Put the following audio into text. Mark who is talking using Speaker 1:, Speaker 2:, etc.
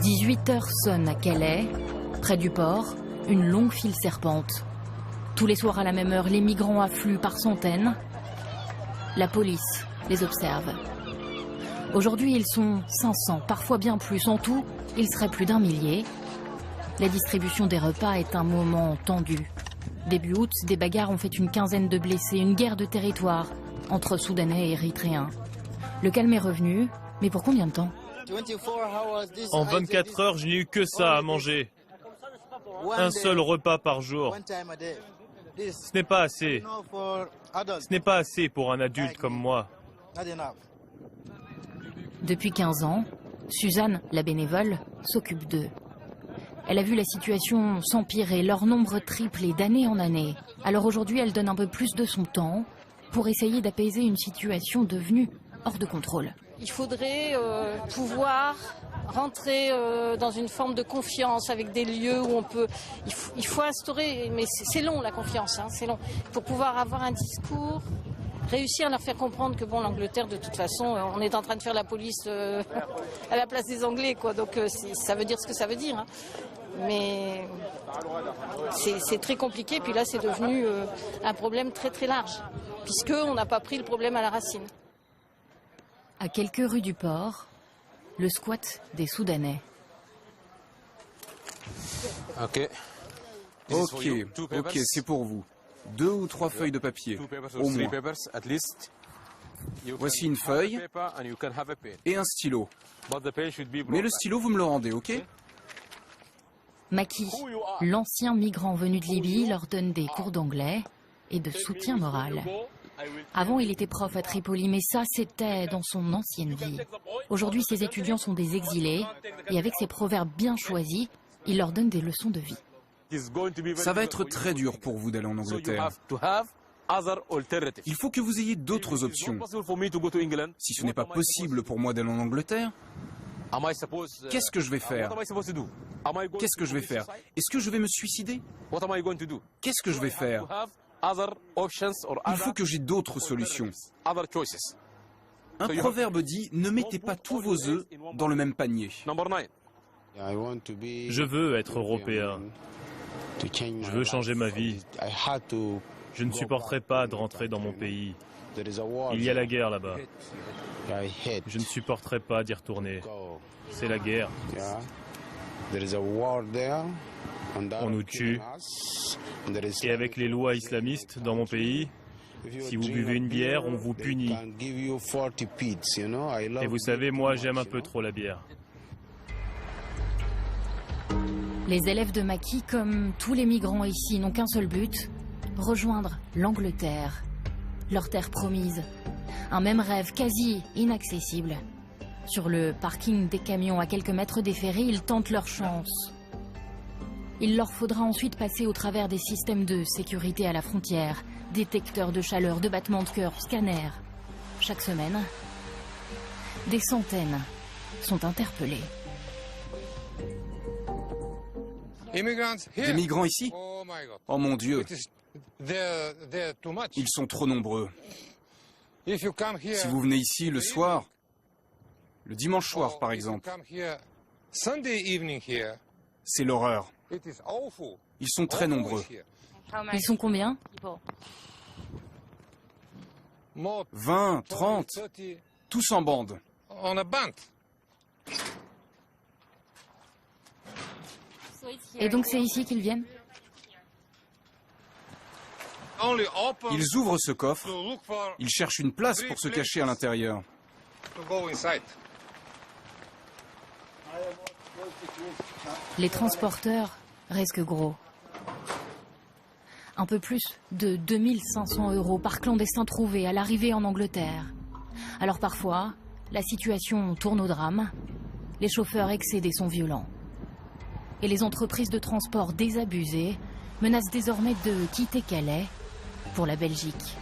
Speaker 1: 18h sonne à Calais, près du port, une longue file serpente. Tous les soirs à la même heure, les migrants affluent par centaines. La police les observe. Aujourd'hui, ils sont 500, parfois bien plus. En tout, ils seraient plus d'1 millier. La distribution des repas est un moment tendu. Début août, des bagarres ont fait une quinzaine de blessés, une guerre de territoire entre Soudanais et Érythréens. Le calme est revenu, mais pour combien de temps?
Speaker 2: En 24 heures, je n'ai eu que ça à manger. Un seul repas par jour. Ce n'est pas assez. Ce n'est pas assez pour un adulte comme moi.
Speaker 1: Depuis 15 ans, Suzanne, la bénévole, s'occupe d'eux. Elle a vu la situation s'empirer, leur nombre tripler d'année en année. Alors aujourd'hui, elle donne un peu plus de son temps pour essayer d'apaiser une situation devenue hors de contrôle.
Speaker 3: Il faudrait pouvoir rentrer dans une forme de confiance avec des lieux où on peut... Il faut instaurer, mais c'est long la confiance, hein, c'est long. Pour pouvoir avoir un discours, réussir à leur faire comprendre que bon, l'Angleterre, de toute façon, on est en train de faire la police à la place des Anglais, quoi. Donc ça veut dire ce que ça veut dire. Hein. Mais c'est très compliqué, puis là c'est devenu un problème très très large, puisqu'on n'a pas pris le problème à la racine.
Speaker 1: À quelques rues du port, le squat des Soudanais.
Speaker 4: Ok, c'est pour vous. 2 ou 3 feuilles de papier, au moins. Voici une feuille et un stylo. Mais le stylo, vous me le rendez, ok?
Speaker 1: Maki, l'ancien migrant venu de Libye, leur donne des cours d'anglais et de soutien moral. Avant, il était prof à Tripoli, mais ça, c'était dans son ancienne vie. Aujourd'hui, ses étudiants sont des exilés, et avec ses proverbes bien choisis, il leur donne des leçons de vie.
Speaker 4: Ça va être très dur pour vous d'aller en Angleterre. Il faut que vous ayez d'autres options. Si ce n'est pas possible pour moi d'aller en Angleterre, qu'est-ce que je vais faire? Qu'est-ce que je vais faire? Est-ce que je vais me suicider? Qu'est-ce que je vais faire? Il faut que j'ai d'autres solutions. Un proverbe dit « Ne mettez pas tous vos œufs dans le même panier ».
Speaker 2: Je veux être européen. Je veux changer ma vie. Je ne supporterai pas de rentrer dans mon pays. Il y a la guerre là-bas. Je ne supporterai pas d'y retourner. C'est la guerre. On nous tue. Et avec les lois islamistes dans mon pays, si vous buvez une bière, on vous punit. Et vous savez, moi, j'aime un peu trop la bière.
Speaker 1: Les élèves de Maki, comme tous les migrants ici, n'ont qu'un seul but, rejoindre l'Angleterre, leur terre promise. Un même rêve quasi inaccessible. Sur le parking des camions à quelques mètres des ferries, ils tentent leur chance. Il leur faudra ensuite passer au travers des systèmes de sécurité à la frontière, détecteurs de chaleur, de battements de cœur, scanners. Chaque semaine, des centaines sont interpellés.
Speaker 4: Des migrants ici? Oh mon Dieu, ils sont trop nombreux. Si vous venez ici le soir, le dimanche soir par exemple, c'est l'horreur. Ils sont très nombreux.
Speaker 1: Ils sont combien?
Speaker 4: 20, 30, tous en bande.
Speaker 1: Et donc c'est ici qu'ils viennent?
Speaker 4: Ils ouvrent ce coffre, ils cherchent une place pour se cacher à l'intérieur.
Speaker 1: Les transporteurs risquent gros. Un peu plus de 2500 € par clandestin trouvé à l'arrivée en Angleterre. Alors parfois, la situation tourne au drame. Les chauffeurs excédés sont violents. Et les entreprises de transport désabusées menacent désormais de quitter Calais pour la Belgique.